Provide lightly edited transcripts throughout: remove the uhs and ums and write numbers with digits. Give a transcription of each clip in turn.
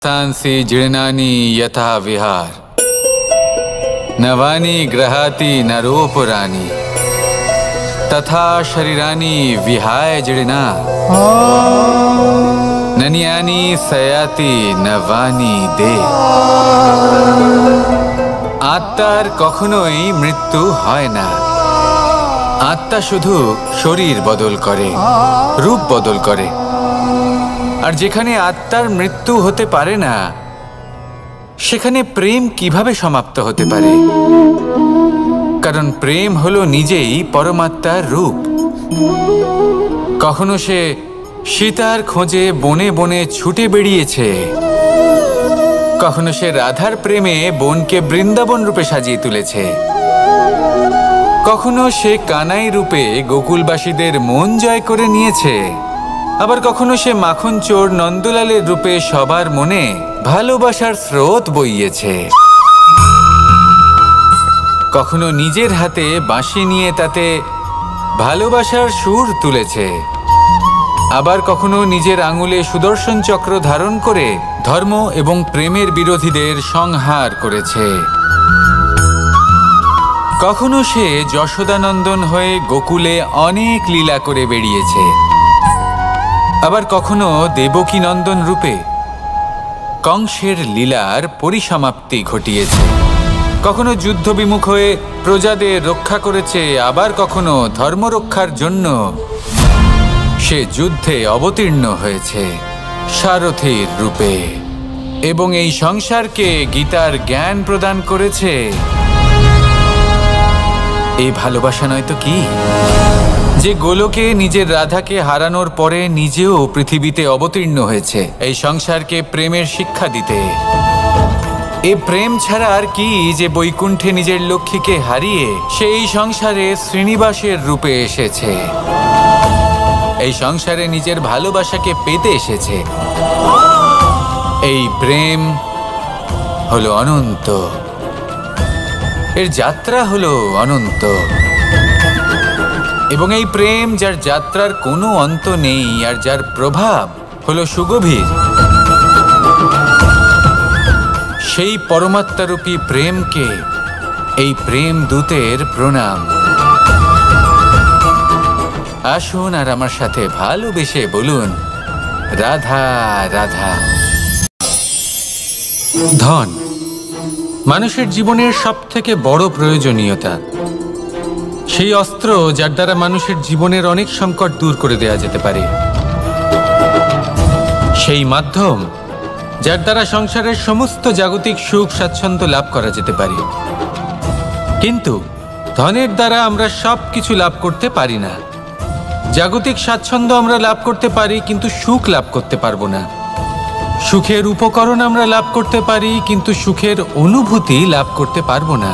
तांसी जीर्णानि यथा विहार नवानि गृहाति नरोपराणि तथा शरीरानि विहाय जीर्णा नन्यानि सयाति नवानि दे। आत्मार कखनोई मृत्यु হয় না। आत्मा শুধু শরীর বদল করে, রূপ বদল করে। আর যেখানে আত্মার মৃত্যু হতে পারে না, সেখানে প্রেম কিভাবে সমাপ্ত হতে পারে? কারণ প্রেম হলো নিজেই পরমাত্মার রূপ। কখনো সে সীতার খোঁজে বনে বনে ছুটে বেরিয়েছে, কখনো সে রাধার প্রেমে বনকে বৃন্দাবন রূপে সাজিয়ে তুলেছে, কখনো সে কানাই রূপে গোকুলবাসীদের মন জয় করে নিয়েছে, আবার কখনো সে মাখন চোর নন্দলালের রূপে সবার মনে ভালোবাসার স্রোত বইয়েছে। কখনো নিজের হাতে বাঁশি নিয়ে তাতে ভালোবাসার সুর তুলেছে, আবার কখনো নিজের আঙুলে সুদর্শন চক্র ধারণ করে ধর্ম এবং প্রেমের বিরোধীদের সংহার করেছে। কখনো সে যশোদানন্দন হয়ে গোকুলে অনেক লীলা করে বেরিয়েছে, আবার কখনো দেবকী নন্দন রূপে কংসের লীলার পরিসমাপ্তি ঘটিয়েছে। কখনো যুদ্ধ বিমুখ হয়ে প্রজাদের রক্ষা করেছে, আবার কখনো ধর্ম রক্ষার জন্য সে যুদ্ধে অবতীর্ণ হয়েছে সারথীর রূপে, এবং এই সংসারকে গীতার জ্ঞান প্রদান করেছে। এই ভালোবাসা নয় তো কি? যে গোলকে নিজের রাধাকে হারানোর পরে নিজেও পৃথিবীতে অবতীর্ণ হয়েছে এই সংসারকে প্রেমের শিক্ষা দিতে। এ প্রেম ছাড়া আর কি যে বৈকুণ্ঠে নিজের লক্ষ্মীকে হারিয়ে সেই সংসারে শ্রীনিবাসের রূপে এসেছে, এই সংসারে নিজের ভালোবাসাকে পেতে এসেছে। এই প্রেম হলো অনন্ত, এর যাত্রা হলো অনন্ত, এবং এই প্রেম যার যাত্রার কোনো অন্ত নেই আর যার প্রভাব হলো সুগভীর, সেই পরমাত্মারূপী প্রেমকে এই প্রেম দূতের প্রণাম। আসুন আর আমার সাথে ভালোবেসে বলুন রাধা রাধা। ধন মানুষের জীবনের সবথেকে বড় প্রয়োজনীয়তা, সেই অস্ত্র যার দ্বারা মানুষের জীবনের অনেক সংকট দূর করে দেওয়া যেতে পারে, সেই মাধ্যম যার দ্বারা সংসারের সমস্ত জাগতিক সুখ স্বাচ্ছন্দ্য লাভ করা যেতে পারে। কিন্তু ধনের দ্বারা আমরা সব কিছু লাভ করতে পারি না। জাগতিক স্বাচ্ছন্দ্য আমরা লাভ করতে পারি, কিন্তু সুখ লাভ করতে পারবো না। সুখের উপকরণ আমরা লাভ করতে পারি, কিন্তু সুখের অনুভূতি লাভ করতে পারবো না।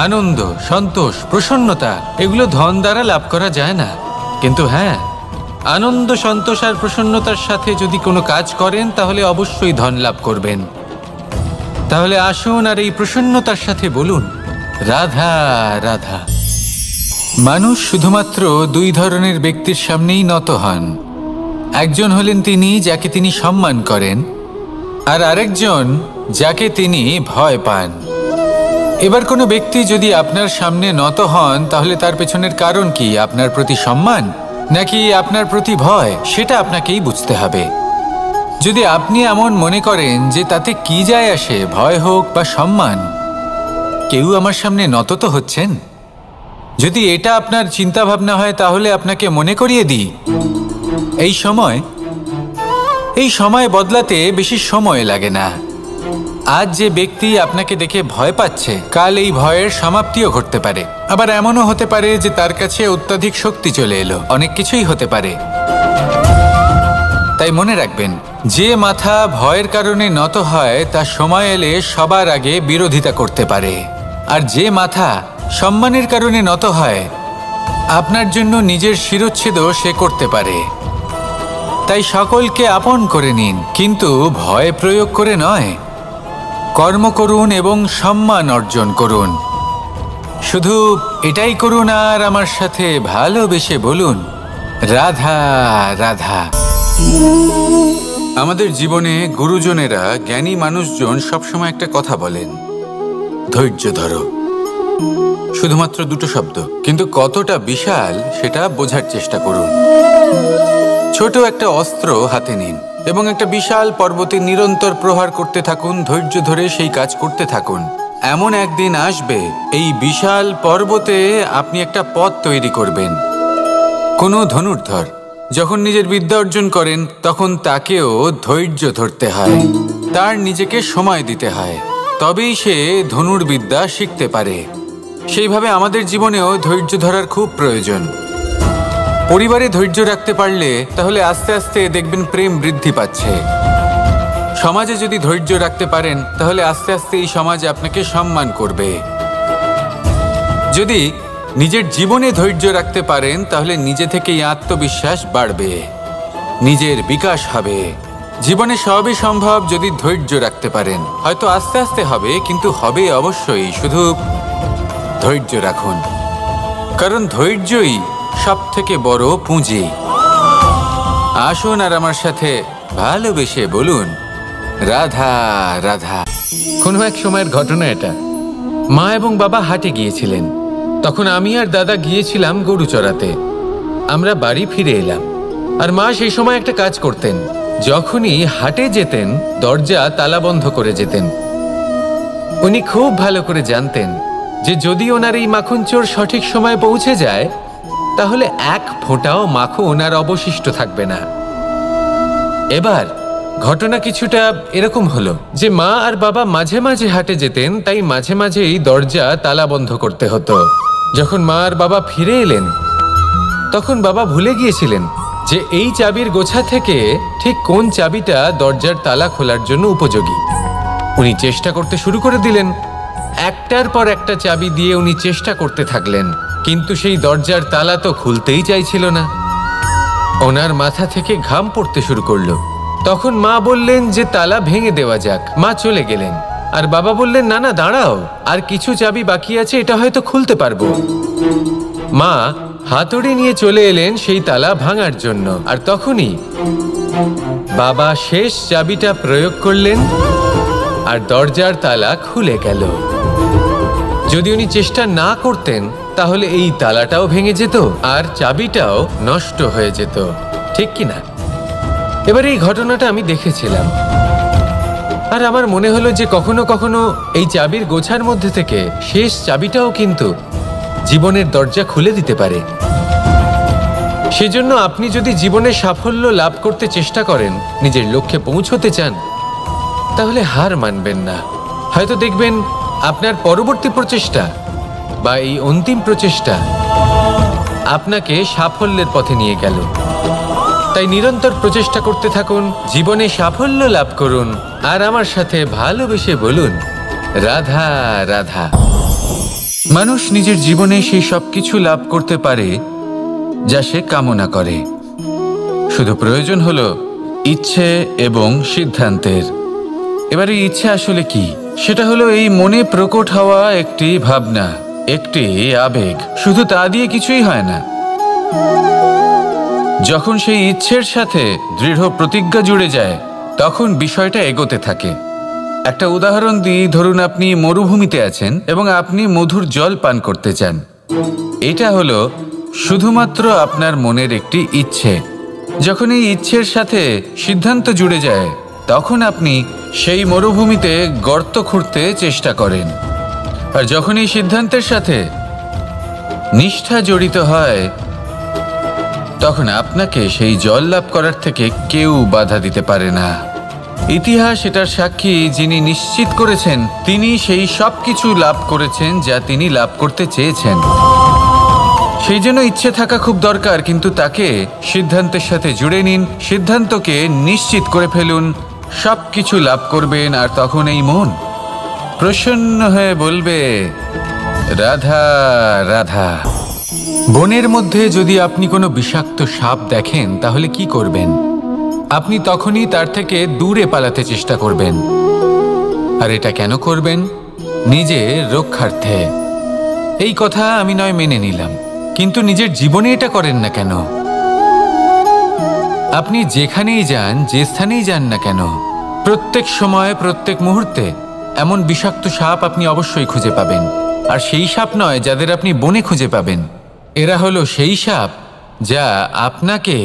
আনন্দ, সন্তোষ, প্রসন্নতা এগুলো ধন দ্বারা লাভ করা যায় না। কিন্তু হ্যাঁ, আনন্দ, সন্তোষ আর প্রসন্নতার সাথে যদি কোনো কাজ করেন তাহলে অবশ্যই ধন লাভ করবেন। তাহলে আসুন আর এই প্রসন্নতার সাথে বলুন রাধা রাধা। মানুষ শুধুমাত্র দুই ধরনের ব্যক্তির সামনেই নত হন। একজন হলেন তিনি যাকে তিনি সম্মান করেন, আর আরেকজন যাকে তিনি ভয় পান। এবার কোনো ব্যক্তি যদি আপনার সামনে নত হন তাহলে তার পেছনের কারণ কি? আপনার প্রতি সম্মান নাকি আপনার প্রতি ভয়? সেটা আপনাকেই বুঝতে হবে। যদি আপনি এমন মনে করেন যে তাতে কি যায় আসে, ভয় হোক বা সম্মান, কেউ আমার সামনে নত তো হচ্ছেন, যদি এটা আপনার চিন্তা ভাবনা হয় তাহলে আপনাকে মনে করিয়ে দিই এই সময় বদলাতে বেশি সময় লাগে না। আজ যে ব্যক্তি আপনাকে দেখে ভয় পাচ্ছে, কাল এই ভয়ের সমাপ্তিও ঘটতে পারে। আবার এমনও হতে পারে যে তার কাছে অত্যাধিক শক্তি চলে এলো, অনেক কিছুই হতে পারে। তাই মনে রাখবেন, যে মাথা ভয়ের কারণে নত হয় তা সময় এলে সবার আগে বিরোধিতা করতে পারে, আর যে মাথা সম্মানের কারণে নত হয় আপনার জন্য নিজের শিরচ্ছেদও সে করতে পারে। তাই সকলকে আপন করে নিন, কিন্তু ভয় প্রয়োগ করে নয়। কর্ম করুন এবং সম্মান অর্জন করুন। শুধু এটাই করুন আর আমার সাথে ভালোবেসে বলুন, রাধা রাধা। আমাদের জীবনে গুরুজনেরা, জ্ঞানী মানুষজন সবসময় একটা কথা বলেন, ধৈর্য ধরো। শুধুমাত্র দুটো শব্দ, কিন্তু কতটা বিশাল সেটা বোঝার চেষ্টা করুন। ছোট একটা অস্ত্র হাতে নিন এবং একটা বিশাল পর্বতে নিরন্তর প্রহার করতে থাকুন, ধৈর্য ধরে সেই কাজ করতে থাকুন। এমন একদিন আসবে এই বিশাল পর্বতে আপনি একটা পথ তৈরি করবেন। কোনো ধনুর্ধর যখন নিজের বিদ্যা অর্জন করেন তখন তাকেও ধৈর্য ধরতে হয়, তার নিজেকে সময় দিতে হয়, তবেই সে ধনুর্বিদ্যা শিখতে পারে। সেইভাবে আমাদের জীবনেও ধৈর্য ধরার খুব প্রয়োজন। পরিবারে ধৈর্য রাখতে পারলে তাহলে আস্তে আস্তে দেখবেন প্রেম বৃদ্ধি পাচ্ছে। সমাজে যদি ধৈর্য রাখতে পারেন তাহলে আস্তে আস্তে এই সমাজ আপনাকে সম্মান করবে। যদি নিজের জীবনে ধৈর্য রাখতে পারেন তাহলে নিজে থেকেই আত্মবিশ্বাস বাড়বে, নিজের বিকাশ হবে। জীবনে সবই সম্ভব যদি ধৈর্য রাখতে পারেন। হয়তো আস্তে আস্তে হবে, কিন্তু হবে অবশ্যই। শুধু ধৈর্য রাখুন, কারণ ধৈর্যই সবথেকে বড় পুঁজি। আসুন আর আমার সাথে ভালোবেসে বলুন, রাধা রাধা। কোনো এক সময়ের ঘটনা এটা। মা এবং বাবা হাটে গিয়েছিলেন, তখন আমি আর দাদা গিয়েছিলাম গরু চড়াতে। আমরা বাড়ি ফিরে এলাম, আর মা সেই সময় একটা কাজ করতেন। যখনই হাটে যেতেন দরজা তালা বন্ধ করে যেতেন। উনি খুব ভালো করে জানতেন যে যদি ওনার এই মাখন চোর সঠিক সময়ে পৌঁছে যায় তাহলে এক ফোঁটাও মাখন আর অবশিষ্ট থাকবে না। এবার ঘটনা কিছুটা এরকম হলো যে মা আর বাবা মাঝে মাঝে হাটে যেতেন, তাই মাঝে মাঝেই দরজা তালা বন্ধ করতে হতো। যখন মা আর বাবা ফিরে এলেন তখন বাবা ভুলে গিয়েছিলেন যে এই চাবির গোছা থেকে ঠিক কোন চাবিটা দরজার তালা খোলার জন্য উপযোগী। উনি চেষ্টা করতে শুরু করে দিলেন। একটার পর একটা চাবি দিয়ে উনি চেষ্টা করতে থাকলেন, কিন্তু সেই দরজার তালা তো খুলতেই চাইছিল না। ওনার মাথা থেকে ঘাম পড়তে শুরু করলো। তখন মা বললেন যে তালা ভেঙে দেওয়া যাক। মা চলে গেলেন, আর বাবা বললেন, না না দাঁড়াও, আর কিছু চাবি বাকি আছে, এটা হয়তো খুলতে পারবো। মা হাতুড়ি নিয়ে চলে এলেন সেই তালা ভাঙার জন্য, আর তখনই বাবা শেষ চাবিটা প্রয়োগ করলেন আর দরজার তালা খুলে গেল। যদি উনি চেষ্টা না করতেন তাহলে এই তালাটাও ভেঙে যেত আর চাবিটাও নষ্ট হয়ে যেত, ঠিক কিনা? এবার এই ঘটনাটা আমি দেখেছিলাম, আর আমার মনে হলো যে কখনো কখনো এই চাবির গোছার মধ্যে থেকে শেষ চাবিটাও কিন্তু জীবনের দরজা খুলে দিতে পারে। সেজন্য আপনি যদি জীবনে সাফল্য লাভ করতে চেষ্টা করেন, নিজের লক্ষ্যে পৌঁছতে চান, তাহলে হার মানবেন না। হয়তো দেখবেন আপনার পরবর্তী প্রচেষ্টা বা এই অন্তিম প্রচেষ্টা আপনাকে সাফল্যের পথে নিয়ে গেল। তাই নিরন্তর প্রচেষ্টা করতে থাকুন, জীবনে সাফল্য লাভ করুন, আর আমার সাথে ভালোবেসে বলুন, রাধা রাধা। মানুষ নিজের জীবনে সেই সব কিছু লাভ করতে পারে যা সে কামনা করে। শুধু প্রয়োজন হলো ইচ্ছে এবং সিদ্ধান্তের। এবার এই ইচ্ছে আসলে কি? সেটা হলো এই মনে প্রকট হওয়া একটি ভাবনা, একটি আবেগ। শুধু তা দিয়ে কিছুই হয় না। যখন সেই ইচ্ছের সাথে দৃঢ় প্রতিজ্ঞা জুড়ে যায় তখন বিষয়টা এগোতে থাকে। একটা উদাহরণ দিই, ধরুন আপনি মরুভূমিতে আছেন এবং আপনি মধুর জল পান করতে চান। এটা হলো শুধুমাত্র আপনার মনের একটি ইচ্ছে। যখন এই ইচ্ছের সাথে সিদ্ধান্ত জুড়ে যায় তখন আপনি সেই মরুভূমিতে গর্ত খুঁড়তে চেষ্টা করেন। আর যখন এই সিদ্ধান্তের সাথে নিষ্ঠা জড়িত হয় তখন আপনাকে সেই জল লাভ করার থেকে কেউ বাধা দিতে পারে না। ইতিহাস এটার সাক্ষী, যিনি নিশ্চিত করেছেন তিনি সেই সব কিছু লাভ করেছেন যা তিনি লাভ করতে চেয়েছেন। সেই জন্য ইচ্ছে থাকা খুব দরকার, কিন্তু তাকে সিদ্ধান্তের সাথে জুড়ে নিন। সিদ্ধান্তকে নিশ্চিত করে ফেলুন, সব কিছু লাভ করবেন। আর তখন এই মন প্রসন্ন হয়ে বলবে, রাধা রাধা। বনের মধ্যে যদি আপনি কোনো বিষাক্ত সাপ দেখেন তাহলে কি করবেন? আপনি তখনই তার থেকে দূরে পালাতে চেষ্টা করবেন। আর এটা কেন করবেন? নিজের রক্ষার্থে। এই কথা আমি নয় মেনে নিলাম, কিন্তু নিজের জীবনে এটা করেন না কেন? আপনি যেখানেই যান, যে স্থানেই যান না কেন, প্রত্যেক সময় প্রত্যেক মুহূর্তে এমন বিষাক্ত সাপ আপনি অবশ্যই খুঁজে পাবেন। আর সেই সাপ নয় যাদের আপনি বনে খুঁজে পাবেন, এরা হলো সেই সাপ যা আপনাকে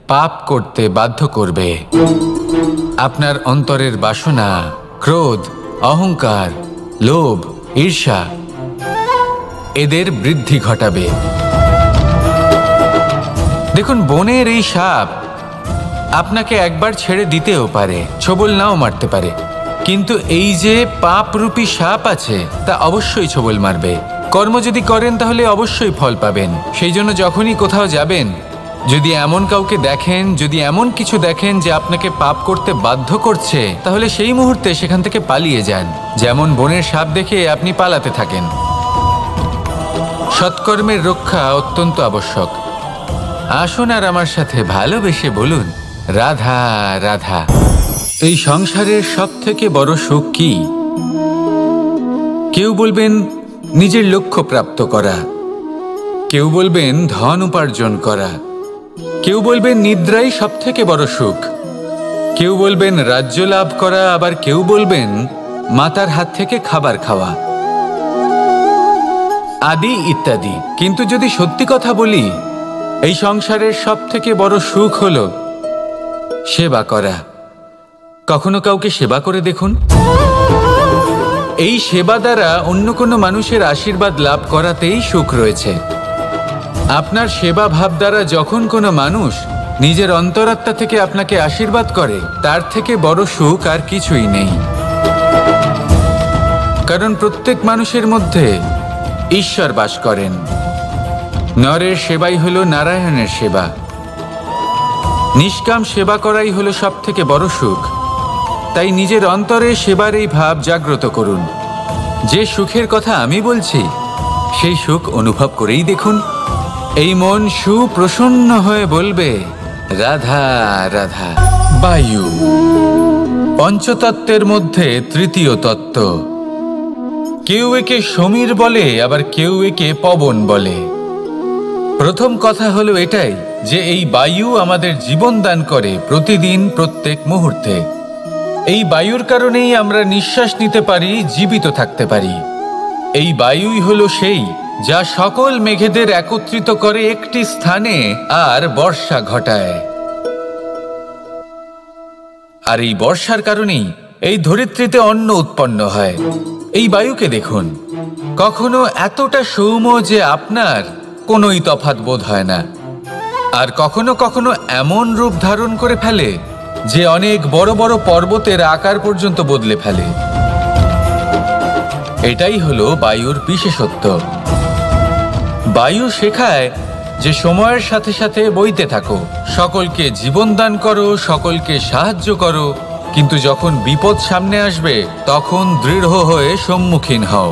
পাপ করতে বাধ্য করবে। আপনার অন্তরের বাসনা, ক্রোধ, অহংকার, লোভ, ঈর্ষা এদের বৃদ্ধি ঘটাবে। দেখুন, বনের এই সাপ আপনাকে একবার ছেড়ে দিতেও পারে, ছোবল নাও মারতে পারে, কিন্তু এই যে পাপরূপী সাপ আছে তা অবশ্যই ছোবল মারবে। কর্ম যদি করেন তাহলে অবশ্যই ফল পাবেন। সেই জন্য যখনই কোথাও যাবেন, যদি এমন কাউকে দেখেন, যদি এমন কিছু দেখেন যে আপনাকে পাপ করতে বাধ্য করছে, তাহলে সেই মুহূর্তে সেখান থেকে পালিয়ে যান। যেমন বনের সাপ দেখে আপনি পালাতে থাকেন। সৎকর্মের রক্ষা অত্যন্ত আবশ্যক। আসুন আর আমার সাথে ভালোবেসে বলুন, রাধা রাধা। এই সংসারের সব থেকে বড় সুখ কি? কেউ বলবেন নিজের লক্ষ্য প্রাপ্ত করা, কেউ বলবেন ধন উপার্জন করা, কেউ বলবেন নিদ্রাই সব থেকে বড় সুখ, কেউ বলবেন রাজ্য লাভ করা, আবার কেউ বলবেন মাতার হাত থেকে খাবার খাওয়া, আদি ইত্যাদি। কিন্তু যদি সত্যি কথা বলি, এই সংসারের সব থেকে বড় সুখ হলো সেবা করা। কখনো কাউকে সেবা করে দেখুন। এই সেবা দ্বারা অন্য কোনো মানুষের আশীর্বাদ লাভ করাতেই সুখ রয়েছে। আপনার সেবা ভাব দ্বারা যখন কোনো মানুষ নিজের অন্তরাত্মা থেকে আপনাকে আশীর্বাদ করে, তার থেকে বড় সুখ আর কিছুই নেই। কারণ প্রত্যেক মানুষের মধ্যে ঈশ্বর বাস করেন। নরের সেবাই হলো নারায়ণের সেবা। নিষ্কাম সেবা করাই হলো সব থেকে বড় সুখ। তাই নিজের অন্তরে সেবার এই ভাব জাগ্রত করুন। যে সুখের কথা আমি বলছি, সেই সুখ অনুভব করেই দেখুন। এই মন সুপ্রসন্ন হয়ে বলবে, রাধা রাধা। বায়ু পঞ্চতত্ত্বের মধ্যে তৃতীয় তত্ত্ব। কেউ একে সমীর বলে, আবার কেউ একে পবন বলে। প্রথম কথা হলো এটাই যে এই বায়ু আমাদের জীবন দান করে প্রতিদিন, প্রত্যেক মুহূর্তে। এই বায়ুর কারণেই আমরা নিঃশ্বাস নিতে পারি, জীবিত থাকতে পারি। এই বায়ুই হলো সেই যা সকল মেঘেদের একত্রিত করে একটি স্থানে আর বর্ষা ঘটায়। আর এই বর্ষার কারণেই এই ধরিত্রীতে অন্ন উৎপন্ন হয়। এই বায়ুকে দেখুন, কখনো এতটা সৌম্য যে আপনার কোনোই তফাৎ বোধ হয় না, আর কখনো কখনো এমন রূপ ধারণ করে ফেলে যে অনেক বড় বড় পর্বতের আকার পর্যন্ত বদলে ফেলে। এটাই হলো বায়ুর বিশেষত্ব। বায়ু শেখায় যে সময়ের সাথে সাথে বইতে থাকো, সকলকে জীবন দান করো, সকলকে সাহায্য করো, কিন্তু যখন বিপদ সামনে আসবে তখন দৃঢ় হয়ে সম্মুখীন হও।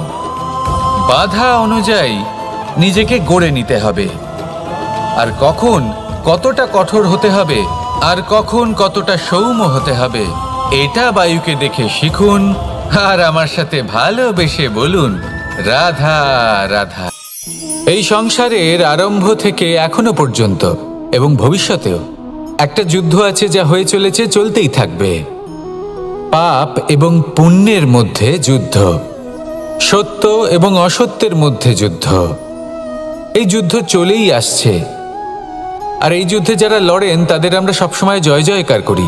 বাধা অনুযায়ী নিজেকে গড়ে নিতে হবে। আর কখন কতটা কঠোর হতে হবে, আর কখন কতটা সৌম্য হতে হবে, এটা বায়ুকে দেখে শিখুন। আর আমার সাথে ভালোবেসে বলুন, রাধা রাধা। এই সংসারের আরম্ভ থেকে এখনো পর্যন্ত এবং ভবিষ্যতেও একটা যুদ্ধ আছে, যা হয়ে চলেছে, চলতেই থাকবে। পাপ এবং পুণ্যের মধ্যে যুদ্ধ, সত্য এবং অসত্যের মধ্যে যুদ্ধ। এই যুদ্ধ চলেই আসছে। আর এই যুদ্ধে যারা লড়েন তাদের আমরা সবসময় জয় জয়কার করি।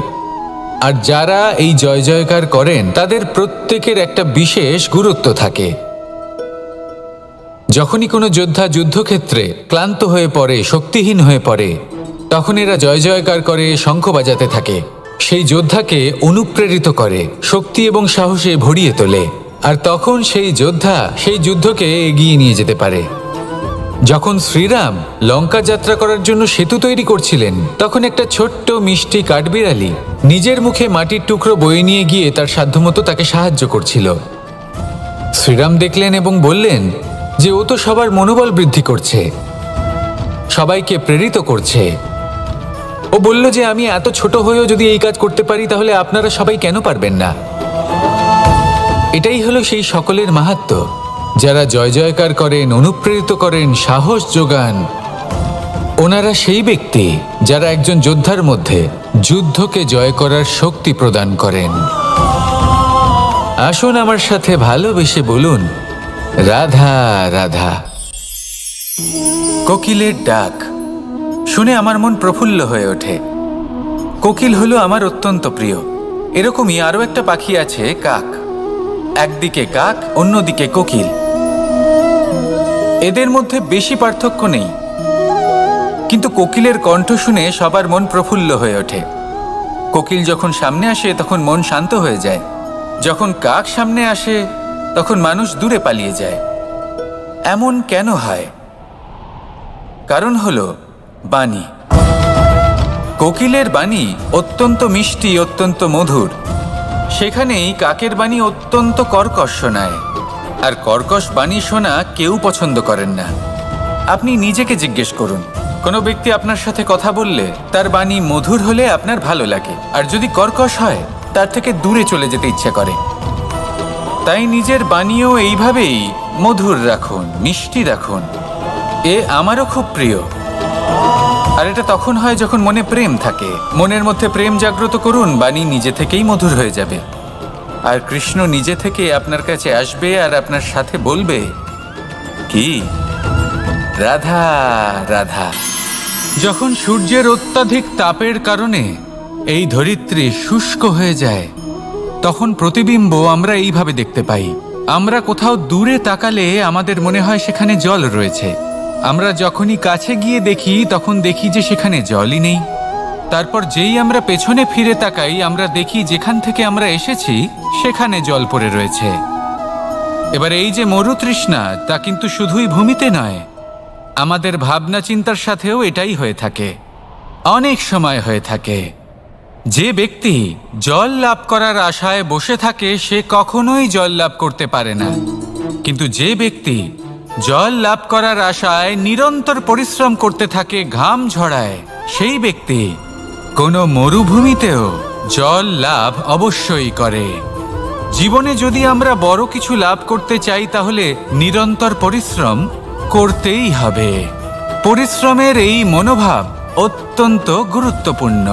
আর যারা এই জয় জয়কার করেন তাদের প্রত্যেকের একটা বিশেষ গুরুত্ব থাকে। যখনই কোনো যোদ্ধা যুদ্ধক্ষেত্রে ক্লান্ত হয়ে পড়ে, শক্তিহীন হয়ে পড়ে, তখন এরা জয় জয়কার করে, শঙ্খ বাজাতে থাকে। সেই যোদ্ধাকে অনুপ্রেরিত করে, শক্তি এবং সাহসে ভরিয়ে তোলে। আর তখন সেই যোদ্ধা সেই যুদ্ধকে এগিয়ে নিয়ে যেতে পারে। যখন শ্রীরাম লঙ্কা যাত্রা করার জন্য সেতু তৈরি করছিলেন, তখন একটা ছোট্ট মিষ্টি কাঠবিড়ালি নিজের মুখে মাটির টুকরো বয়ে নিয়ে গিয়ে তার সাধ্যমতো তাকে সাহায্য করছিল। শ্রীরাম দেখলেন এবং বললেন যে ও তো সবার মনোবল বৃদ্ধি করছে, সবাইকে প্রেরিত করছে। ও বলল যে আমি এত ছোট হয়েও যদি এই কাজ করতে পারি, তাহলে আপনারা সবাই কেন পারবেন না? এটাই হলো সেই সকলের মাহাত্ম্য। যারা জয় জয়কার করেন, অনুপ্রেরিত করেন, সাহস যোগান, ওনারা সেই ব্যক্তি যারা একজন যোদ্ধার মধ্যে যুদ্ধকে জয় করার শক্তি প্রদান করেন। আসুন আমার সাথে ভালোবেসে বলুন, রাধা রাধা। কোকিলের ডাক শুনে আমার মন প্রফুল্ল হয়ে ওঠে। কোকিল হলো আমার অত্যন্ত প্রিয়। এরকমই আরও একটা পাখি আছে, কাক। একদিকে কাক, অন্যদিকে কোকিল। এদের মধ্যে বেশি পার্থক্য নেই, কিন্তু কোকিলের কণ্ঠ শুনে সবার মন প্রফুল্ল হয়ে ওঠে। কোকিল যখন সামনে আসে তখন মন শান্ত হয়ে যায়, যখন কাক সামনে আসে তখন মানুষ দূরে পালিয়ে যায়। এমন কেন হয়? কারণ হলো বাণী। কোকিলের বাণী অত্যন্ত মিষ্টি, অত্যন্ত মধুর। সেখানেই কাকের বাণী অত্যন্ত কর্কশ শোনায়, আর কর্কশ বাণী শোনা কেউ পছন্দ করেন না। আপনি নিজেকে জিজ্ঞেস করুন, কোনো ব্যক্তি আপনার সাথে কথা বললে তার বাণী মধুর হলে আপনার ভালো লাগে, আর যদি কর্কশ হয় তার থেকে দূরে চলে যেতে ইচ্ছে করে। তাই নিজের বাণীও এইভাবেই মধুর রাখুন, মিষ্টি রাখুন। এ আমারও খুব প্রিয়। আর এটা তখন হয় যখন মনে প্রেম থাকে। মনের মধ্যে প্রেম জাগ্রত করুন, বাণী নিজে থেকেই মধুর হয়ে যাবে। আর কৃষ্ণ নিজে থেকে আপনার কাছে আসবে আর আপনার সাথে বলবে, কি রাধা রাধা। যখন সূর্যের অত্যাধিক তাপের কারণে এই ধরিত্রী শুষ্ক হয়ে যায়, তখন প্রতিবিম্ব আমরা এইভাবে দেখতে পাই। আমরা কোথাও দূরে তাকালে আমাদের মনে হয় সেখানে জল রয়েছে। আমরা যখনই কাছে গিয়ে দেখি তখন দেখি যে সেখানে জলই নেই। তারপর যেই আমরা পেছনে ফিরে তাকাই, আমরা দেখি যেখান থেকে আমরা এসেছি সেখানে জল পড়ে রয়েছে। এবার এই যে মরুতৃষ্ণা, তা কিন্তু শুধুই ভূমিতে নয়, আমাদের ভাবনা চিন্তার সাথেও এটাই হয়ে থাকে, অনেক সময় হয়ে থাকে। যে ব্যক্তি জল লাভ করার আশায় বসে থাকে সে কখনোই জল লাভ করতে পারে না। কিন্তু যে ব্যক্তি জল লাভ করার আশায় নিরন্তর পরিশ্রম করতে থাকে, ঘাম ঝরায়, সেই ব্যক্তি কোনো মরুভূমিতেও জল লাভ অবশ্যই করে। জীবনে যদি আমরা বড় কিছু লাভ করতে চাই তাহলে নিরন্তর পরিশ্রম করতেই হবে। পরিশ্রমের এই মনোভাব অত্যন্ত গুরুত্বপূর্ণ।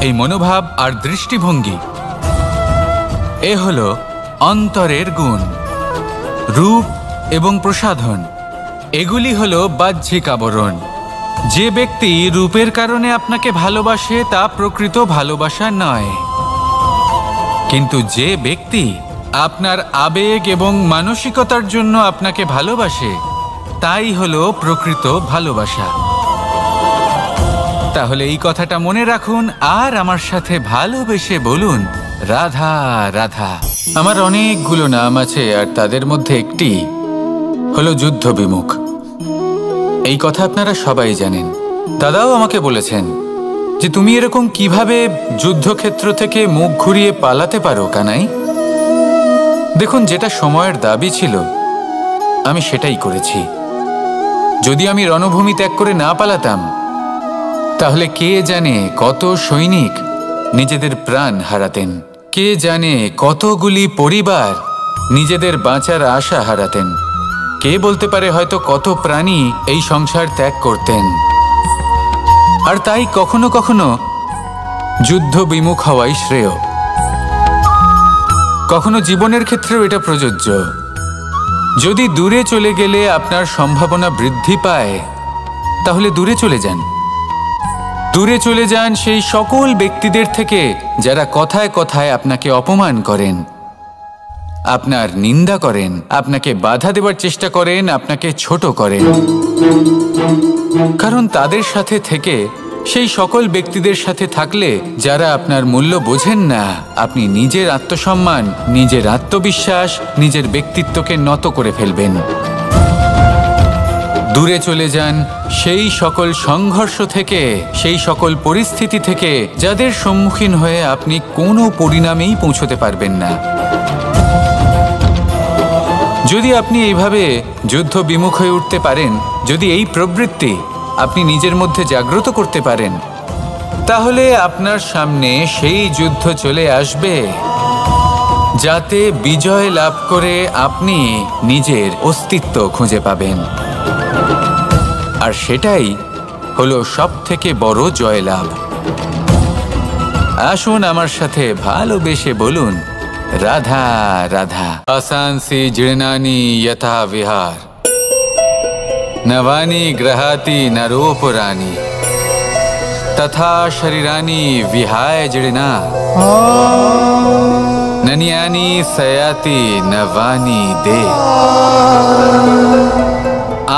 এই মনোভাব আর দৃষ্টিভঙ্গি এ হলো অন্তরের গুণ। রূপ এবং প্রসাধন এগুলি হলো বাহ্যিক আবরণ। যে ব্যক্তি রূপের কারণে আপনাকে ভালোবাসে তা প্রকৃত ভালোবাসা নয়, কিন্তু যে ব্যক্তি আপনার আবেগ এবং মানসিকতার জন্য আপনাকে ভালোবাসে তাই হলো প্রকৃত ভালোবাসা। তাহলে এই কথাটা মনে রাখুন আর আমার সাথে ভালোবেসে বলুন, রাধা রাধা। আমার অনেকগুলো নাম আছে আর তাদের মধ্যে একটি হলো যুদ্ধ বিমুখ। এই কথা আপনারা সবাই জানেন। দাদাও আমাকে বলেছেন যে তুমি এরকম কিভাবে যুদ্ধক্ষেত্র থেকে মুখ ঘুরিয়ে পালাতে পারো কানাই। দেখুন, যেটা সময়ের দাবি ছিল আমি সেটাই করেছি। যদি আমি রণভূমি ত্যাগ করে না পালাতাম তাহলে কে জানে কত সৈনিক নিজেদের প্রাণ হারাতেন, কে জানে কতগুলি পরিবার নিজেদের বাঁচার আশা হারাতেন, কে বলতে পারে হয়তো কত প্রাণী এই সংসার ত্যাগ করতেন। আর তাই কখনো কখনো যুদ্ধ বিমুখ হওয়াই শ্রেয়। কখনো জীবনের ক্ষেত্রেও এটা প্রযোজ্য। যদি দূরে চলে গেলে আপনার সম্ভাবনা বৃদ্ধি পায় তাহলে দূরে চলে যান। দূরে চলে যান সেই সকল ব্যক্তিদের থেকে যারা কথায় কথায় আপনাকে অপমান করেন, আপনার নিন্দা করেন, আপনাকে বাধা দেওয়ার চেষ্টা করেন, আপনাকে ছোট করেন। কারণ তাদের সাথে থেকে, সেই সকল ব্যক্তিদের সাথে থাকলে যারা আপনার মূল্য বোঝেন না, আপনি নিজের আত্মসম্মান, নিজের আত্মবিশ্বাস, নিজের ব্যক্তিত্বকে নত করে ফেলবেন। দূরে চলে যান সেই সকল সংঘর্ষ থেকে, সেই সকল পরিস্থিতি থেকে যাদের সম্মুখীন হয়ে আপনি কোনো পরিণামেই পৌঁছতে পারবেন না। যদি আপনি এইভাবে যুদ্ধ বিমুখ হয়ে উঠতে পারেন, যদি এই প্রবৃত্তি আপনি নিজের মধ্যে জাগ্রত করতে পারেন, তাহলে আপনার সামনে সেই যুদ্ধ চলে আসবে যাতে বিজয় লাভ করে আপনি নিজের অস্তিত্ব খুঁজে পাবেন। আর সেটাই হলো সবথেকে বড় জয়লাভ। আসুন আমার সাথে ভালোবেসে বলুন, রাধা রাধা। আসানসি জীর্ণানি যথা বিহার, নবানি গ্রহাতি নরোপরানি, তথা শরীরানি বিহায় জীর্ণা, ননিয়ানি সয়াতি নবানি দে।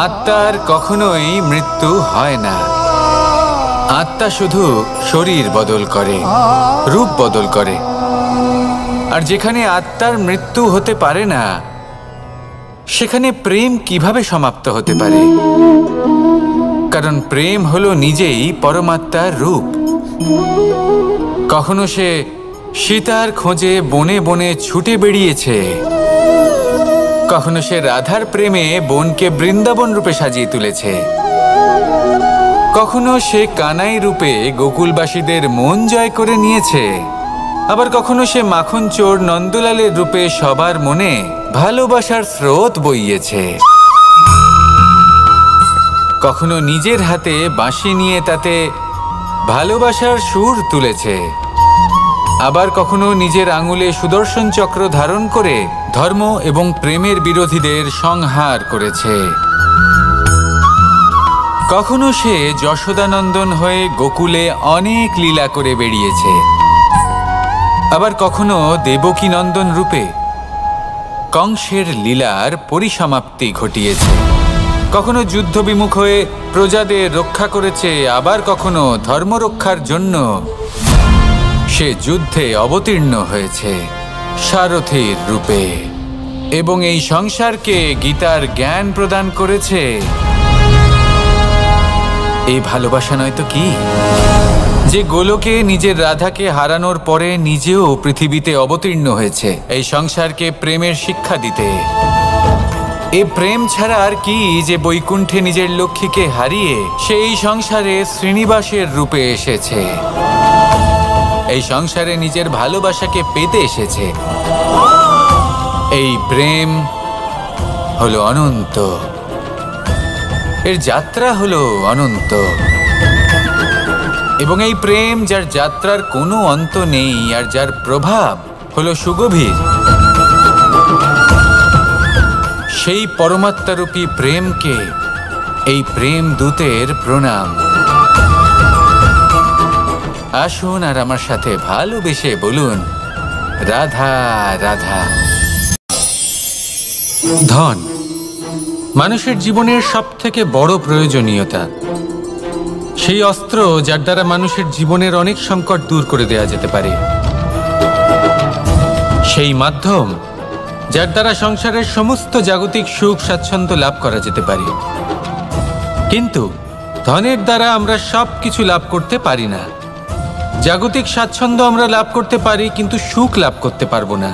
আত্মার কখনোই মৃত্যু হয় না। আত্মা শুধু শরীর বদল করে, রূপ বদল করে। আর যেখানে আত্মার মৃত্যু হতে পারে না, সেখানে প্রেম কিভাবে সমাপ্ত হতে পারে? কারণ প্রেম হলো নিজেই পরমাত্মার রূপ। কখনো সে সীতার খোঁজে বনে বনে ছুটে বেরিয়েছে, কখনো সে রাধার প্রেমে বনকে বৃন্দাবন রূপে সাজিয়ে তুলেছে, কখনো সে কানাই রূপে গোকুলবাসীদের মন জয় করে নিয়েছে, আবার কখনো সে মাখন চোর নন্দলালের রূপে সবার মনে ভালোবাসার স্রোত বইয়েছে। কখনো নিজের হাতে বাঁশি নিয়ে তাতে ভালোবাসার সুর তুলেছে, আবার কখনো নিজের আঙুলে সুদর্শন চক্র ধারণ করে ধর্ম এবং প্রেমের বিরোধীদের সংহার করেছে। কখনো সে যশোদানন্দন হয়ে গোকুলে অনেক লীলা করে বেরিয়েছে, আবার কখনো দেবকী নন্দন রূপে কংসের লীলার পরিসমাপ্তি ঘটিয়েছে। কখনো যুদ্ধ বিমুখ হয়ে প্রজাদের রক্ষা করেছে, আবার কখনো ধর্ম রক্ষার জন্য সে যুদ্ধে অবতীর্ণ হয়েছে সারথীর রূপে, এবং এই সংসারকে গীতার জ্ঞান প্রদান করেছে। এই ভালোবাসা নয় তো কি, যে গোলকে নিজের রাধাকে হারানোর পরে নিজেও পৃথিবীতে অবতীর্ণ হয়েছে এই সংসারকে প্রেমের শিক্ষা দিতে। এ প্রেম ছাড়া আর কি, যে বৈকুণ্ঠে নিজের লক্ষ্মীকে হারিয়ে সেই সংসারে শ্রীনিবাসের রূপে এসেছে, এই সংসারে নিজের ভালোবাসাকে পেতে এসেছে। এই প্রেম হলো অনন্ত, এর যাত্রা হলো অনন্ত, এবং এই প্রেম যার যাত্রার কোনো অন্ত নেই আর যার প্রভাব হলো সুগভীর, সেই পরমাত্মারূপী প্রেমকে এই প্রেম দূতের প্রণাম। আসুন আর আমার সাথে ভালোবেসে বলুন, রাধা রাধা। ধন মানুষের জীবনের সবথেকে বড় প্রয়োজনীয়তা, সেই অস্ত্র যার দ্বারা মানুষের জীবনের অনেক সংকট দূর করে দেওয়া যেতে পারে, সেই মাধ্যম যার দ্বারা সংসারের সমস্ত জাগতিক সুখ স্বাচ্ছন্দ্য লাভ করা যেতে পারে। কিন্তু ধনের দ্বারা আমরা সব কিছু লাভ করতে পারি না। জাগতিক স্বাচ্ছন্দ্য আমরা লাভ করতে পারি, কিন্তু সুখ লাভ করতে পারবো না।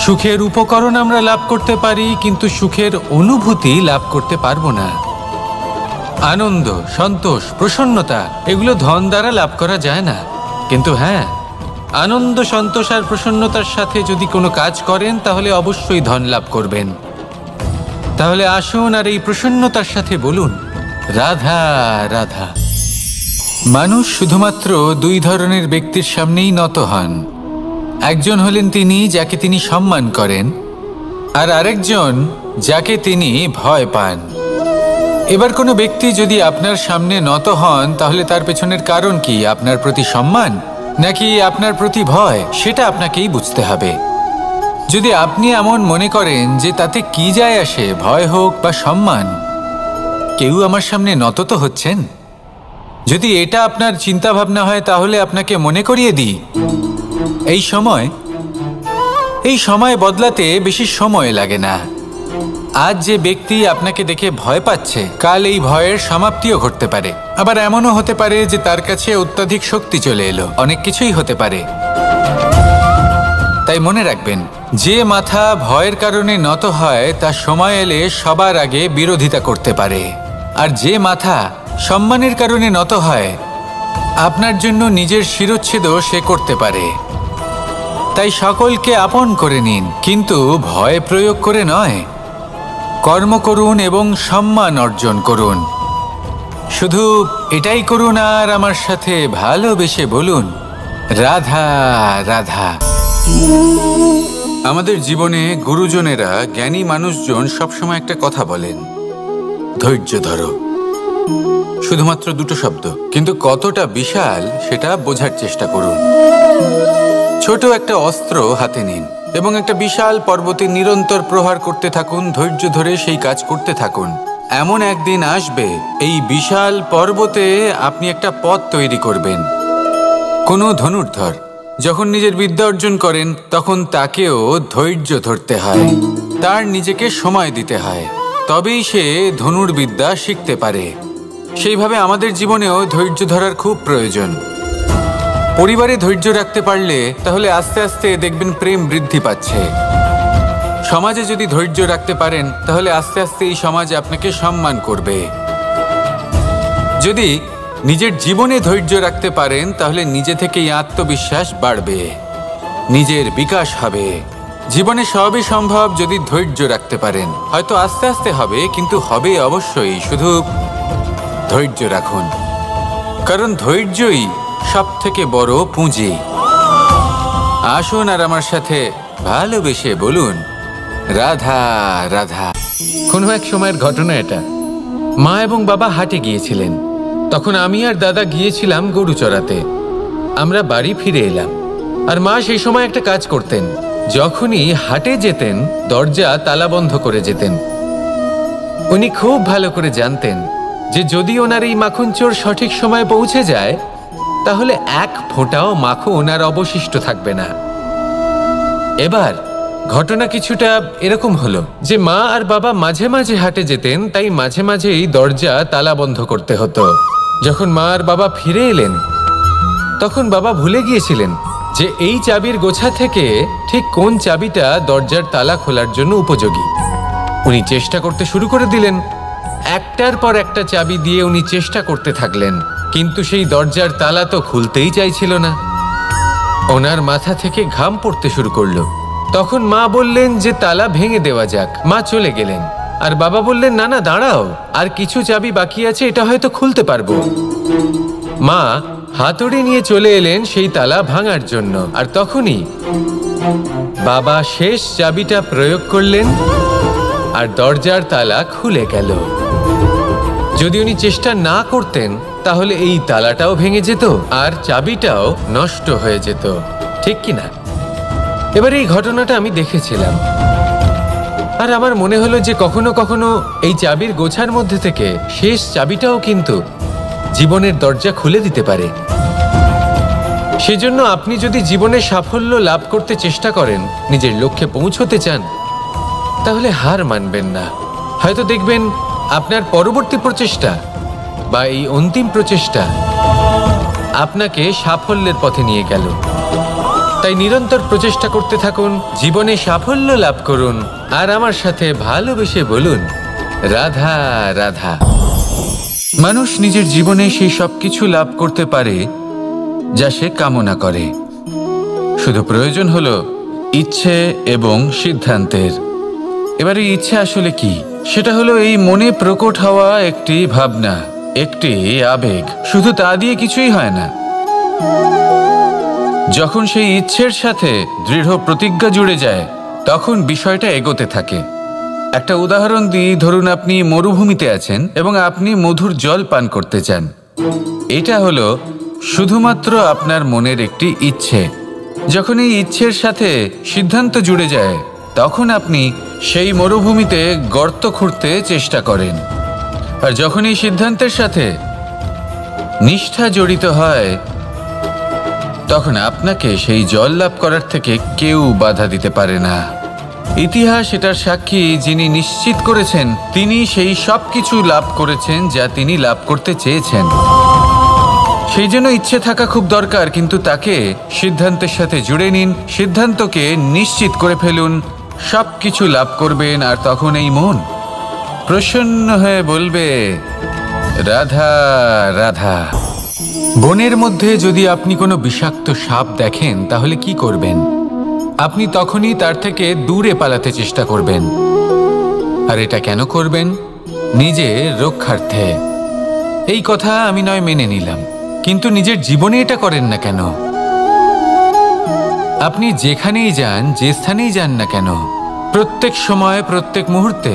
সুখের উপকরণ আমরা লাভ করতে পারি, কিন্তু সুখের অনুভূতি লাভ করতে পারবো না। আনন্দ, সন্তোষ, প্রসন্নতা এগুলো ধন দ্বারা লাভ করা যায় না। কিন্তু হ্যাঁ, আনন্দ, সন্তোষ আর প্রসন্নতার সাথে যদি কোনো কাজ করেন তাহলে অবশ্যই ধন লাভ করবেন। তাহলে আসুন আর এই প্রসন্নতার সাথে বলুন, রাধা রাধা। মানুষ শুধুমাত্র দুই ধরনের ব্যক্তির সামনেই নত হন। একজন হলেন তিনি যাকে তিনি সম্মান করেন, আর আরেকজন যাকে তিনি ভয় পান। এবার কোনো ব্যক্তি যদি আপনার সামনে নত হন, তাহলে তার পেছনের কারণ কি? আপনার প্রতি সম্মান নাকি আপনার প্রতি ভয়? সেটা আপনাকেই বুঝতে হবে। যদি আপনি এমন মনে করেন যে তাতে কি যায় আসে, ভয় হোক বা সম্মান, কেউ আমার সামনে নত তো হচ্ছেন, যদি এটা আপনার চিন্তা ভাবনা হয়, তাহলে আপনাকে মনে করিয়ে দিই, এই সময় বদলাতে বেশি সময় লাগে না। আজ যে ব্যক্তি আপনাকে দেখে ভয় পাচ্ছে, কাল এই ভয়ের সমাপ্তিও ঘটতে পারে। আবার এমনও হতে পারে যে তার কাছে অত্যধিক শক্তি চলে এলো। অনেক কিছুই হতে পারে। তাই মনে রাখবেন, যে মাথা ভয়ের কারণে নত হয় তা সময় এলে সবার আগে বিরোধিতা করতে পারে, আর যে মাথা সম্মানের কারণে নত হয় আপনার জন্য নিজের শিরচ্ছেদও সে করতে পারে। তাই সকলকে আপন করে নিন, কিন্তু ভয় প্রয়োগ করে নয়। কর্ম করুন এবং সম্মান অর্জন করুন। শুধু এটাই করুন আর আমার সাথে ভালোবেসে বলুন, রাধা রাধা। আমাদের জীবনে গুরুজনেরা, জ্ঞানী মানুষজন সবসময় একটা কথা বলেন, ধৈর্য ধরো। শুধুমাত্র দুটো শব্দ, কিন্তু কতটা বিশাল সেটা বোঝার চেষ্টা করুন। ছোট একটা অস্ত্র হাতে নিন এবং একটা বিশাল পর্বতে নিরন্তর প্রহার করতে থাকুন। ধৈর্য ধরে সেই কাজ করতে থাকুন। এমন একদিন আসবে, এই বিশাল পর্বতে আপনি একটা পথ তৈরি করবেন। কোনো ধনুর্ধর যখন নিজের বিদ্যা অর্জন করেন, তখন তাকেও ধৈর্য ধরতে হয়, তার নিজেকে সময় দিতে হয়, তবেই সে ধনুর্বিদ্যা শিখতে পারে। সেইভাবে আমাদের জীবনেও ধৈর্য ধরার খুব প্রয়োজন। পরিবারে ধৈর্য রাখতে পারলে তাহলে আস্তে আস্তে দেখবেন প্রেম বৃদ্ধি পাচ্ছে। সমাজে যদি ধৈর্য রাখতে পারেন তাহলে আস্তে আস্তে এই সমাজ আপনাকে সম্মান করবে। যদি নিজের জীবনে ধৈর্য রাখতে পারেন তাহলে নিজে থেকেই আত্মবিশ্বাস বাড়বে, নিজের বিকাশ হবে। জীবনে সবই সম্ভব যদি ধৈর্য রাখতে পারেন। হয়তো আস্তে আস্তে হবে, কিন্তু হবে অবশ্যই। শুধু ধৈর্য রাখুন, কারণ ধৈর্যই সব থেকে বড় পুঁজি। আসুন আর আমার সাথে ভালোবেসে বলুন, রাধা রাধা। কোনো এক সময়ের ঘটনা এটা। মা এবং বাবা হাটে গিয়েছিলেন। তখন আমি আর দাদা গিয়েছিলাম গরু চড়াতে। আমরা বাড়ি ফিরে এলাম, আর মা সেই সময় একটা কাজ করতেন। যখনই হাটে যেতেন দরজা তালা বন্ধ করে যেতেন। উনি খুব ভালো করে জানতেন যে যদি ওনার এই মাখন চোর সঠিক সময়ে পৌঁছে যায় তাহলে এক ফোঁটাও মাখন আর অবশিষ্ট থাকবে না। এবার ঘটনা কিছুটা এরকম হলো যে মা আর বাবা মাঝে মাঝে হাটে যেতেন, তাই মাঝে মাঝেই দরজা তালা বন্ধ করতে হতো। যখন মা আর বাবা ফিরে এলেন তখন বাবা ভুলে গিয়েছিলেন যে এই চাবির গোছা থেকে ঠিক কোন চাবিটা দরজার তালা খোলার জন্য উপযোগী। উনি চেষ্টা করতে শুরু করে দিলেন। একটার পর একটা চাবি দিয়ে উনি চেষ্টা করতে থাকলেন, কিন্তু সেই দরজার তালা তো খুলতেই চাইছিল না। ওনার মাথা থেকে ঘাম পড়তে শুরু করলো। তখন মা বললেন যে তালা ভেঙে দেওয়া যাক। মা চলে গেলেন, আর বাবা বললেন, না না দাঁড়াও, আর কিছু চাবি বাকি আছে, এটা হয়তো খুলতে পারবো। মা হাতুড়ি নিয়ে চলে এলেন সেই তালা ভাঙার জন্য, আর তখনই বাবা শেষ চাবিটা প্রয়োগ করলেন আর দরজার তালা খুলে গেল। যদি উনি চেষ্টা না করতেন তাহলে এই তালাটাও ভেঙে যেত আর চাবিটাও নষ্ট হয়ে যেত, ঠিক কিনা? এবার এই ঘটনাটা আমি দেখেছিলাম, আর আমার মনে হলো যে কখনো কখনো এই চাবির গোছার মধ্যে থেকে শেষ চাবিটাও কিন্তু জীবনের দরজা খুলে দিতে পারে। সেজন্য আপনি যদি জীবনে সাফল্য লাভ করতে চেষ্টা করেন, নিজের লক্ষ্যে পৌঁছতে চান, তাহলে হার মানবেন না। হয়তো দেখবেন আপনার পরবর্তী প্রচেষ্টা বা এই অন্তিম প্রচেষ্টা আপনাকে সাফল্যের পথে নিয়ে গেল। তাই নিরন্তর প্রচেষ্টা করতে থাকুন, জীবনে সাফল্য লাভ করুন, আর আমার সাথে ভালোবেসে বলুন, রাধা রাধা। মানুষ নিজের জীবনে সেই সব কিছু লাভ করতে পারে যা সে কামনা করে। শুধু প্রয়োজন হলো ইচ্ছে এবং সিদ্ধান্তের। এবার এই ইচ্ছে আসলে কি? সেটা হলো এই মনে প্রকট হওয়া একটি ভাবনা, একটি আবেগ। শুধু তা দিয়ে কিছুই হয় না। যখন সেই ইচ্ছের সাথে দৃঢ় প্রতিজ্ঞা জুড়ে যায় তখন বিষয়টা এগোতে থাকে। একটা উদাহরণ দিই, ধরুন আপনি মরুভূমিতে আছেন এবং আপনি মধুর জল পান করতে চান। এটা হলো শুধুমাত্র আপনার মনের একটি ইচ্ছে। যখন এই ইচ্ছের সাথে সিদ্ধান্ত জুড়ে যায় তখন আপনি সেই মরুভূমিতে গর্ত খুঁড়তে চেষ্টা করেন। আর যখন এই সিদ্ধান্তের সাথে নিষ্ঠা জড়িত হয় তখন আপনাকে সেই জল লাভ করার থেকে কেউ বাধা দিতে পারে না। ইতিহাস এটার সাক্ষী, যিনি নিশ্চিত করেছেন তিনি সেই সব কিছু লাভ করেছেন যা তিনি লাভ করতে চেয়েছেন। সেই জন্য ইচ্ছে থাকা খুব দরকার, কিন্তু তাকে সিদ্ধান্তের সাথে জুড়ে নিন। সিদ্ধান্তকে নিশ্চিত করে ফেলুন, সব কিছু লাভ করবেন। আর তখন এই মন প্রসন্ন হয়ে বলবে, রাধা রাধা। বনের মধ্যে যদি আপনি কোনো বিষাক্ত সাপ দেখেন তাহলে কি করবেন? আপনি তখনই তার থেকে দূরে পালাতে চেষ্টা করবেন। আর এটা কেন করবেন? নিজের রক্ষার্থে। এই কথা আমি নয় মেনে নিলাম, কিন্তু নিজের জীবনে এটা করেন না কেন? আপনি যেখানেই যান, যে স্থানেই যান না কেন, প্রত্যেক সময় প্রত্যেক মুহূর্তে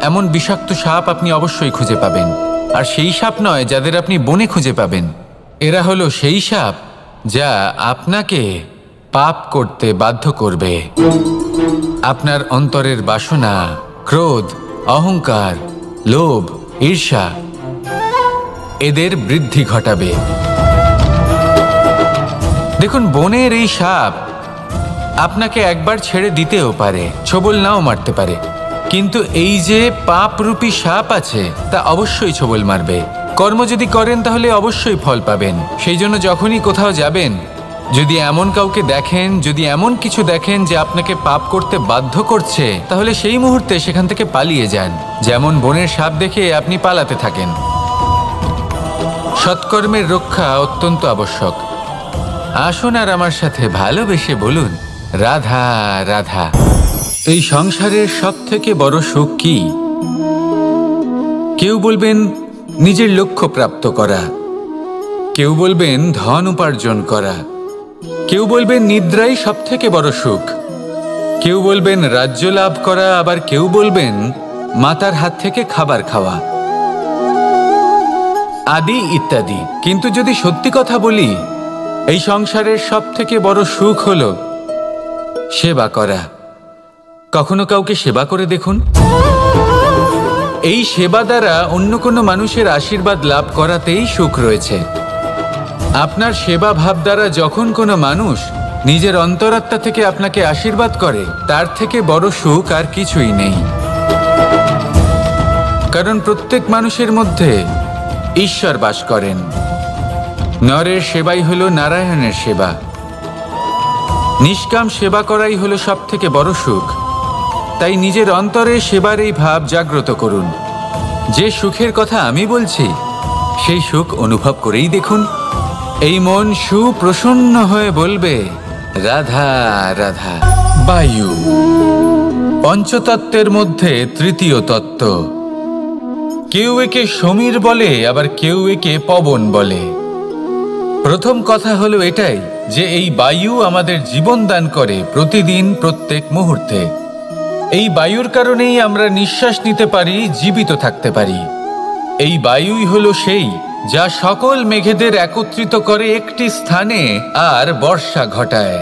এমন বিষাক্ত সাপ আপনি অবশ্যই খুঁজে পাবেন। আর সেই সাপ নয় যাদের আপনি বনে খুঁজে পাবেন, এরা হলো সেই সাপ যা আপনাকে পাপ করতে বাধ্য করবে। আপনার অন্তরের বাসনা, ক্রোধ, অহংকার, লোভ, ঈর্ষা এদের বৃদ্ধি ঘটাবে। দেখুন, বনের এই সাপ আপনাকে একবার ছেড়ে দিতেও পারে, ছোবল নাও মারতে পারে, কিন্তু এই যে পাপরূপী সাপ আছে তা অবশ্যই ছোবল মারবে। কর্ম যদি করেন তাহলে অবশ্যই ফল পাবেন। সেই জন্য যখনই কোথাও যাবেন, যদি এমন কাউকে দেখেন, যদি এমন কিছু দেখেন যে আপনাকে পাপ করতে বাধ্য করছে, তাহলে সেই মুহূর্তে সেখান থেকে পালিয়ে যান। যেমন বনের সাপ দেখে আপনি পালাতে থাকেন। সৎকর্মের রক্ষা অত্যন্ত আবশ্যক। আসুন আর আমার সাথে ভালোবেসে বলুন, রাধা রাধা। এই সংসারের সব থেকে বড় সুখ কি? কেউ বলবেন নিজের লক্ষ্য প্রাপ্ত করা, কেউ বলবেন ধন উপার্জন করা, কেউ বলবেন নিদ্রাই সব থেকে বড় সুখ, কেউ বলবেন রাজ্য লাভ করা, আবার কেউ বলবেন মাতার হাত থেকে খাবার খাওয়া, আদি ইত্যাদি। কিন্তু যদি সত্যি কথা বলি, এই সংসারের সব থেকে বড় সুখ হলো সেবা করা। কখনো কাউকে সেবা করে দেখুন। এই সেবা দ্বারা অন্য কোনো মানুষের আশীর্বাদ লাভ করাতেই সুখ রয়েছে। আপনার সেবা ভাব দ্বারা যখন কোনো মানুষ নিজের অন্তরাত্মা থেকে আপনাকে আশীর্বাদ করে, তার থেকে বড় সুখ আর কিছুই নেই। কারণ প্রত্যেক মানুষের মধ্যে ঈশ্বর বাস করেন। নরের সেবাই হলো নারায়ণের সেবা। নিষ্কাম সেবা করাই হলো সব থেকে বড় সুখ। তাই নিজের অন্তরে সেবার এই ভাব জাগ্রত করুন। যে সুখের কথা আমি বলছি, সেই সুখ অনুভব করেই দেখুন। এই মন সুপ্রসন্ন হয়ে বলবে, রাধা রাধা। বায়ু পঞ্চতত্ত্বের মধ্যে তৃতীয় তত্ত্ব। কেউ একে সমীর বলে, আবার কেউ একে পবন বলে। প্রথম কথা হলো এটাই যে এই বায়ু আমাদের জীবন দান করে প্রতিদিন, প্রত্যেক মুহূর্তে। এই বায়ুর কারণেই আমরা নিঃশ্বাস নিতে পারি, জীবিত থাকতে পারি। এই বায়ুই হলো সেই যা সকল মেঘেদের একত্রিত করে একটি স্থানে আর বর্ষা ঘটায়।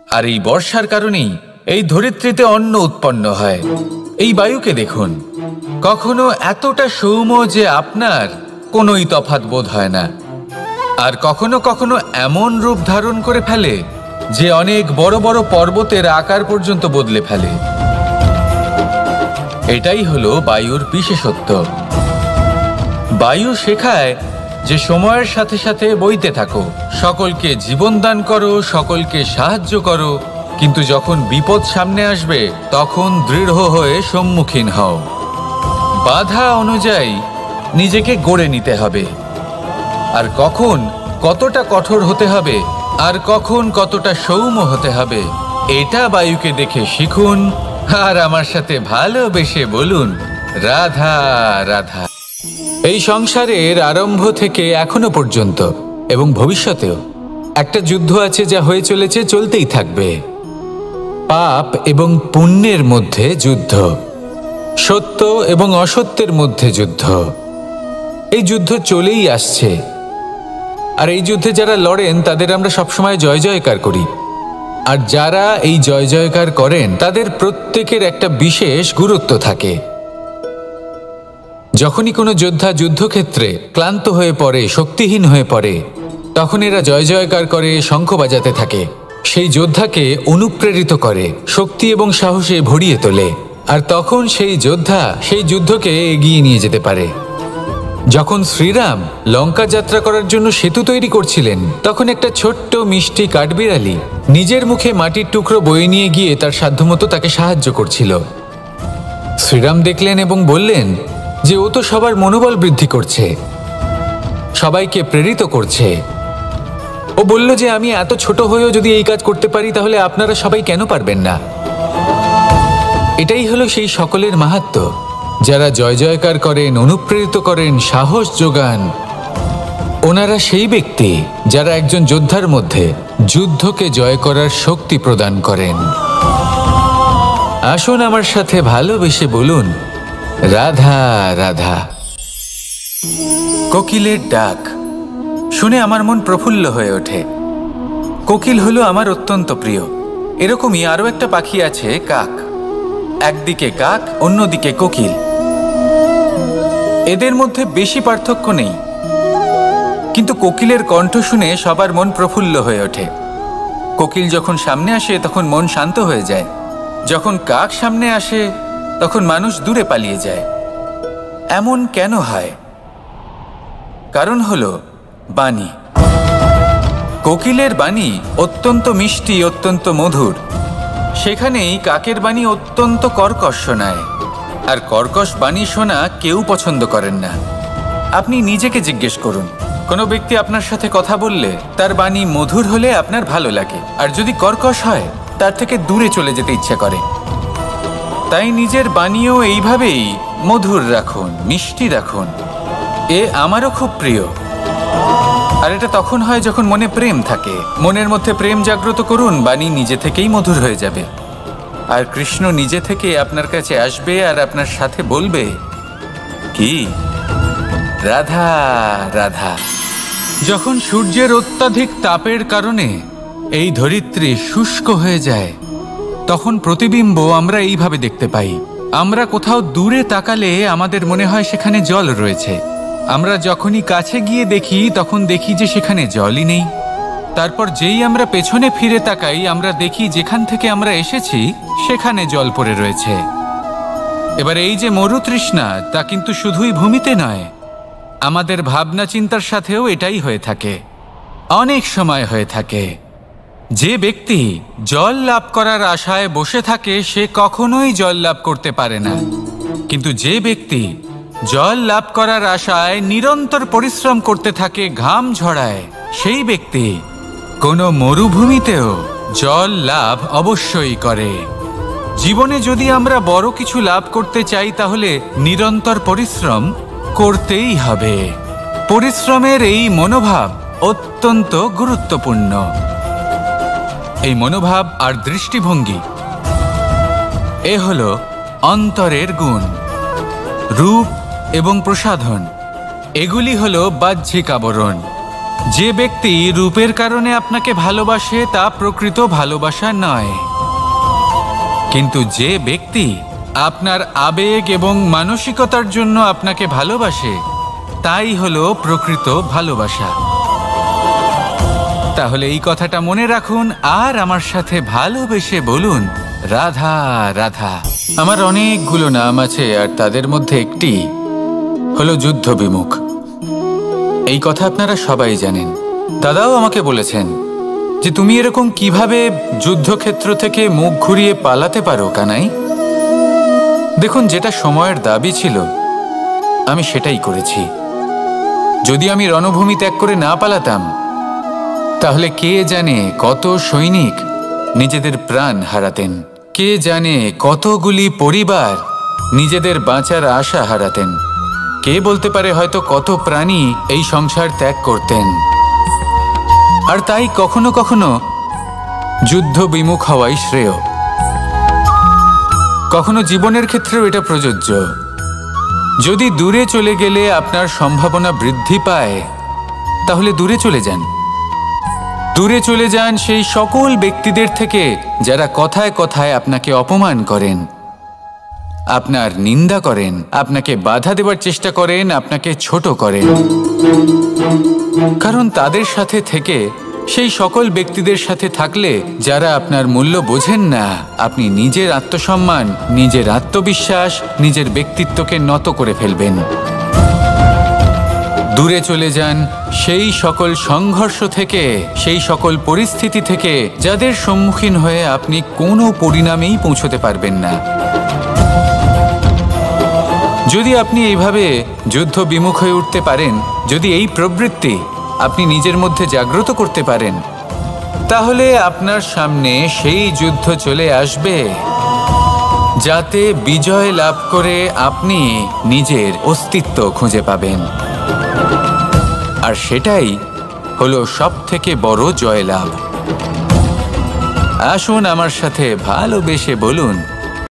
আর এই বর্ষার কারণেই এই ধরিত্রীতে অন্ন উৎপন্ন হয়। এই বায়ুকে দেখুন, কখনো এতটা সৌম্য যে আপনার কোনোই তফাৎ বোধ হয় না, আর কখনো কখনো এমন রূপ ধারণ করে ফেলে যে অনেক বড় বড় পর্বতের আকার পর্যন্ত বদলে ফেলে। এটাই হলো বায়ুর বিশেষত্ব। বায়ু শেখায় যে সময়ের সাথে সাথে বইতে থাকো, সকলকে জীবন দান করো, সকলকে সাহায্য করো, কিন্তু যখন বিপদ সামনে আসবে তখন দৃঢ় হয়ে সম্মুখীন হও। বাধা অনুযায়ী নিজেকে গড়ে নিতে হবে। আর কখন কতটা কঠোর হতে হবে, আর কখন কতটা সৌম্য হতে হবে, এটা বায়ুকে দেখে শিখুন। আর আমার সাথে ভালোবেসে বলুন, রাধা রাধা। এই সংসারের আরম্ভ থেকে এখনো পর্যন্ত এবং ভবিষ্যতেও একটা যুদ্ধ আছে, যা হয়ে চলেছে, চলতেই থাকবে। পাপ এবং পুণ্যের মধ্যে যুদ্ধ, সত্য এবং অসত্যের মধ্যে যুদ্ধ। এই যুদ্ধ চলেই আসছে। আর এই যুদ্ধে যারা লড়েন তাদের আমরা সবসময় জয় জয়কার করি। আর যারা এই জয় জয়কার করেন তাদের প্রত্যেকের একটা বিশেষ গুরুত্ব থাকে। যখনই কোনো যোদ্ধা যুদ্ধক্ষেত্রে ক্লান্ত হয়ে পড়ে, শক্তিহীন হয়ে পড়ে, তখন এরা জয় জয়কার করে, শঙ্খ বাজাতে থাকে। সেই যোদ্ধাকে অনুপ্রেরিত করে, শক্তি এবং সাহসে ভরিয়ে তোলে। আর তখন সেই যোদ্ধা সেই যুদ্ধকে এগিয়ে নিয়ে যেতে পারে। যখন শ্রীরাম লঙ্কা যাত্রা করার জন্য সেতু তৈরি করছিলেন, তখন একটা ছোট্ট মিষ্টি কাঠবিড়ালি নিজের মুখে মাটির টুকরো বয়ে নিয়ে গিয়ে তার সাধ্যমতো তাকে সাহায্য করছিল। শ্রীরাম দেখলেন এবং বললেন যে ও তো সবার মনোবল বৃদ্ধি করছে, সবাইকে প্রেরিত করছে। ও বলল যে আমি এত ছোট হয়েও যদি এই কাজ করতে পারি তাহলে আপনারা সবাই কেন পারবেন না। এটাই হলো সেই সকলের মাহাত্ম্য, যারা জয় জয়কার করেন, অনুপ্রেরিত করেন, সাহস যোগান। ওনারা সেই ব্যক্তি যারা একজন যোদ্ধার মধ্যে যুদ্ধকে জয় করার শক্তি প্রদান করেন। আসুন আমার সাথে ভালোবেসে বলুন, রাধা রাধা। কোকিলের ডাক শুনে আমার মন প্রফুল্ল হয়ে ওঠে। কোকিল হলো আমার অত্যন্ত প্রিয়। এরকমই আরও একটা পাখি আছে, কাক। একদিকে কাক, অন্যদিকে কোকিল। এদের মধ্যে বেশি পার্থক্য নেই, কিন্তু কোকিলের কণ্ঠ শুনে সবার মন প্রফুল্ল হয়ে ওঠে। কোকিল যখন সামনে আসে তখন মন শান্ত হয়ে যায়, যখন কাক সামনে আসে তখন মানুষ দূরে পালিয়ে যায়। এমন কেন হয়? কারণ হলো বাণী। কোকিলের বাণী অত্যন্ত মিষ্টি, অত্যন্ত মধুর। সেখানেই কাকের বাণী অত্যন্ত কর্কশ শোনায়, আর কর্কশ বাণী শোনা কেউ পছন্দ করেন না। আপনি নিজেকে জিজ্ঞেস করুন, কোনো ব্যক্তি আপনার সাথে কথা বললে তার বাণী মধুর হলে আপনার ভালো লাগে, আর যদি কর্কশ হয় তার থেকে দূরে চলে যেতে ইচ্ছা করে। তাই নিজের বাণীও এইভাবেই মধুর রাখুন, মিষ্টি রাখুন। এ আমারও খুব প্রিয়। আর এটা তখন হয় যখন মনে প্রেম থাকে। মনের মধ্যে প্রেম জাগ্রত করুন, বাণী নিজে থেকেই মধুর হয়ে যাবে। আর কৃষ্ণ নিজে থেকে আপনার কাছে আসবে আর আপনার সাথে বলবে, কি রাধা রাধা। যখন সূর্যের অত্যাধিক তাপের কারণে এই ধরিত্রী শুষ্ক হয়ে যায়, তখন প্রতিবিম্ব আমরা এইভাবে দেখতে পাই। আমরা কোথাও দূরে তাকালে আমাদের মনে হয় সেখানে জল রয়েছে। আমরা যখনই কাছে গিয়ে দেখি তখন দেখি যে সেখানে জলই নেই। তারপর যেই আমরা পেছনে ফিরে তাকাই আমরা দেখি যেখান থেকে আমরা এসেছি সেখানে জল পড়ে রয়েছে। এবার এই যে মরুতৃষ্ণা, তা কিন্তু শুধুই ভূমিতে নয়, আমাদের ভাবনা চিন্তার সাথেও এটাই হয়ে থাকে, অনেক সময় হয়ে থাকে। যে ব্যক্তি জল লাভ করার আশায় বসে থাকে সে কখনোই জল লাভ করতে পারে না। কিন্তু যে ব্যক্তি জল লাভ করার আশায় নিরন্তর পরিশ্রম করতে থাকে, ঘাম ঝরায়, সেই ব্যক্তি কোনো মরুভূমিতেও জল লাভ অবশ্যই করে। জীবনে যদি আমরা বড় কিছু লাভ করতে চাই তাহলে নিরন্তর পরিশ্রম করতেই হবে। পরিশ্রমের এই মনোভাব অত্যন্ত গুরুত্বপূর্ণ। এই মনোভাব আর দৃষ্টিভঙ্গি এ হলো অন্তরের গুণ। রূপ এবং প্রসাধন এগুলি হলো বাহ্যিক আবরণ। যে ব্যক্তি রূপের কারণে আপনাকে ভালোবাসে তা প্রকৃত ভালোবাসা নয়, কিন্তু যে ব্যক্তি আপনার আবেগ এবং মানসিকতার জন্য আপনাকে ভালোবাসে তাই হলো প্রকৃত ভালোবাসা। তাহলে এই কথাটা মনে রাখুন আর আমার সাথে ভালোবেসে বলুন, রাধা রাধা। আমার অনেকগুলো নাম আছে আর তাদের মধ্যে একটি হলো যুদ্ধ বিমুখ। এই কথা আপনারা সবাই জানেন। দাদাও আমাকে বলেছেন যে তুমি এরকম কিভাবে যুদ্ধক্ষেত্র থেকে মুখ ঘুরিয়ে পালাতে পারো কানাই। দেখুন, যেটা সময়ের দাবি ছিল আমি সেটাই করেছি। যদি আমি রণভূমি ত্যাগ করে না পালাতাম তাহলে কে জানে কত সৈনিক নিজেদের প্রাণ হারাতেন, কে জানে কতগুলি পরিবার নিজেদের বাঁচার আশা হারাতেন, কে বলতে পারে হয়তো কত প্রাণী এই সংসার ত্যাগ করতেন। আর তাই কখনো কখনো যুদ্ধ বিমুখ হওয়াই শ্রেয়। কখনো জীবনের ক্ষেত্রেও এটা প্রযোজ্য। যদি দূরে চলে গেলে আপনার সম্ভাবনা বৃদ্ধি পায় তাহলে দূরে চলে যান। দূরে চলে যান সেই সকল ব্যক্তিদের থেকে যারা কথায় কথায় আপনাকে অপমান করেন, আপনার নিন্দা করেন, আপনাকে বাধা দেওয়ার চেষ্টা করেন, আপনাকে ছোট করেন। কারণ তাদের সাথে থেকে, সেই সকল ব্যক্তিদের সাথে থাকলে যারা আপনার মূল্য বোঝেন না, আপনি নিজের আত্মসম্মান, নিজের আত্মবিশ্বাস, নিজের ব্যক্তিত্বকে নত করে ফেলবেন। দূরে চলে যান সেই সকল সংঘর্ষ থেকে, সেই সকল পরিস্থিতি থেকে যাদের সম্মুখীন হয়ে আপনি কোনো পরিণামেই পৌঁছতে পারবেন না। যদি আপনি এইভাবে যুদ্ধ বিমুখ হয়ে উঠতে পারেন, যদি এই প্রবৃত্তি আপনি নিজের মধ্যে জাগ্রত করতে পারেন, তাহলে আপনার সামনে সেই যুদ্ধ চলে আসবে যাতে বিজয় লাভ করে আপনি নিজের অস্তিত্ব খুঁজে পাবেন। আর সেটাই হলো সবথেকে বড় জয়লাভ। আসুন আমার সাথে ভালোবেসে বলুন,